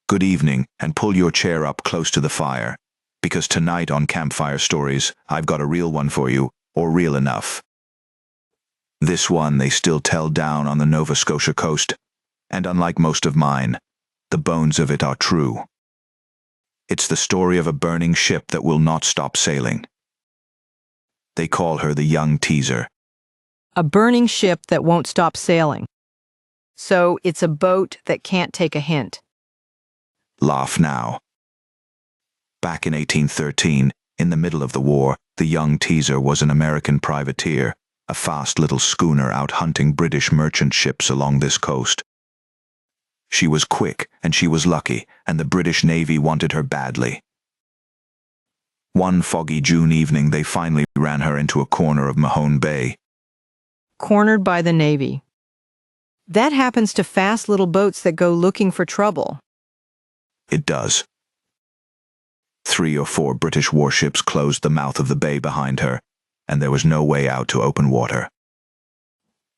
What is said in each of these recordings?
good evening, and pull your chair up close to the fire, because tonight on Campfire Stories, I've got a real one for you, or real enough. This one they still tell down on the Nova Scotia coast, and unlike most of mine, the bones of it are true. It's the story of a burning ship that will not stop sailing. They call her the Young Teazer. A burning ship that won't stop sailing. So it's a boat that can't take a hint. Laugh now. Back in 1813, in the middle of the war, the Young Teazer was an American privateer, a fast little schooner out hunting British merchant ships along this coast. She was quick, and she was lucky, and the British Navy wanted her badly. One foggy June evening, they finally ran her into a corner of Mahone Bay. Cornered by the Navy. That happens to fast little boats that go looking for trouble. It does. 3 or 4 British warships closed the mouth of the bay behind her, and there was no way out to open water.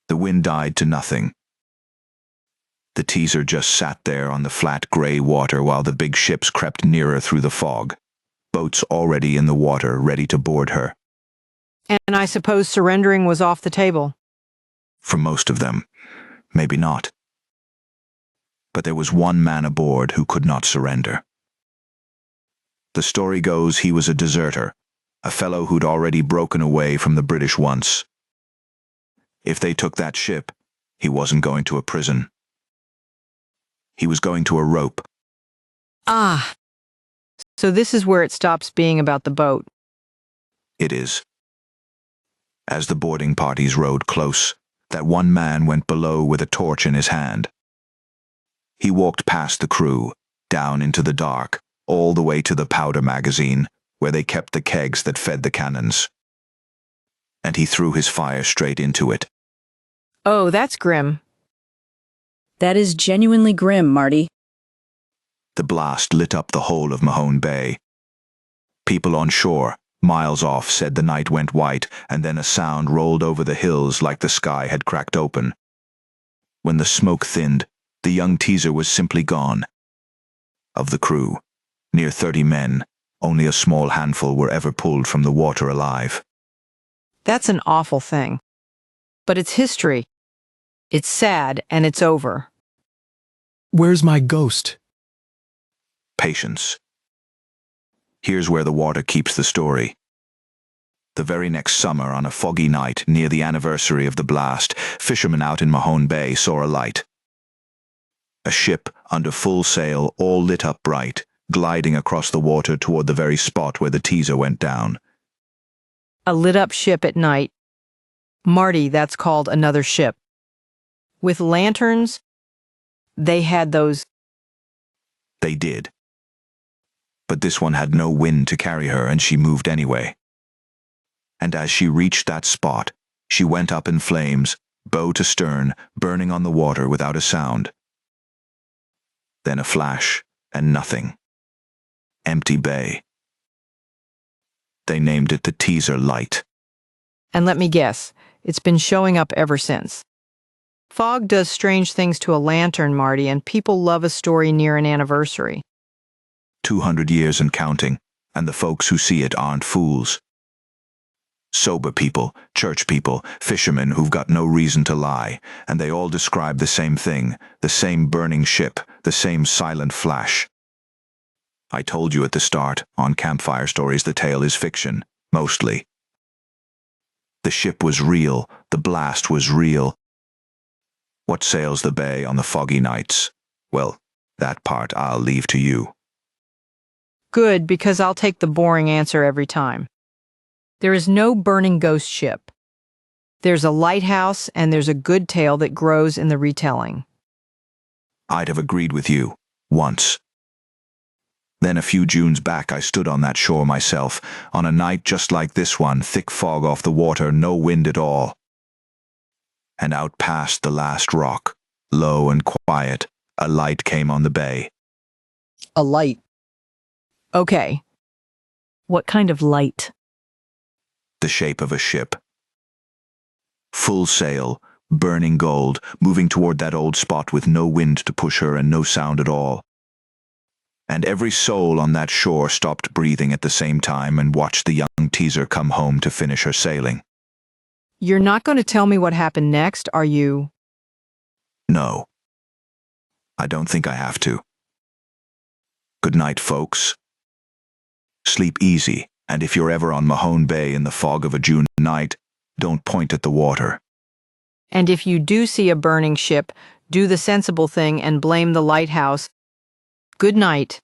The wind died to nothing. The Teazer just sat there on the flat gray water while the big ships crept nearer through the fog, boats already in the water ready to board her. And I suppose surrendering was off the table. For most of them, maybe not. But there was one man aboard who could not surrender. The story goes he was a deserter, a fellow who'd already broken away from the British once. If they took that ship, he wasn't going to a prison. He was going to a rope. Ah, so this is where it stops being about the boat. It is. As the boarding parties rowed close, that one man went below with a torch in his hand. He walked past the crew, down into the dark, all the way to the powder magazine, where they kept the kegs that fed the cannons. And he threw his fire straight into it. Oh, that's grim. That is genuinely grim, Marty. The blast lit up the whole of Mahone Bay. People on shore, miles off, said the night went white, and then a sound rolled over the hills like the sky had cracked open. When the smoke thinned, the Young Teazer was simply gone. Of the crew, near 30 men, only a small handful were ever pulled from the water alive. That's an awful thing. But it's history. It's sad, and it's over. Where's my ghost? Patience. Here's where the water keeps the story. The very next summer, on a foggy night near the anniversary of the blast, fishermen out in Mahone Bay saw a light. A ship under full sail, all lit up bright, gliding across the water toward the very spot where the Teazer went down. A lit-up ship at night. MARTY, that's called another ship. With lanterns, they had those. They did. But this one had no wind to carry her, and she moved anyway. And as she reached that spot, she went up in flames, bow to stern, burning on the water without a sound. Then a flash, and nothing. Empty bay. They named it the Teazer Light. And let me guess, it's been showing up ever since. Fog does strange things to a lantern, Marty, and people love a story near an anniversary. 200 years and counting, and the folks who see it aren't fools. Sober people, church people, fishermen who've got no reason to lie, and they all describe the same thing, the same burning ship, the same silent flash. I told you at the start, on Campfire Stories, the tale is fiction, mostly. The ship was real, the blast was real. What sails the bay on the foggy nights? Well, that part I'll leave to you. Good, because I'll take the boring answer every time. There is no burning ghost ship. There's a lighthouse, and there's a good tale that grows in the retelling. I'd have agreed with you, once. Then a few Junes back I stood on that shore myself, on a night just like this one, thick fog off the water, no wind at all. And out past the last rock, low and quiet, a light came on the bay. A light. Okay. What kind of light? The shape of a ship. Full sail, burning gold, moving toward that old spot with no wind to push her and no sound at all. and every soul on that shore stopped breathing at the same time and watched the young teaser come home to finish her sailing. You're not going to tell me what happened next, are you? No. I don't think I have to. Good night, folks. Sleep easy, and if you're ever on Mahone Bay in the fog of a June night, don't point at the water. And if you do see a burning ship, do the sensible thing and blame the lighthouse. Good night.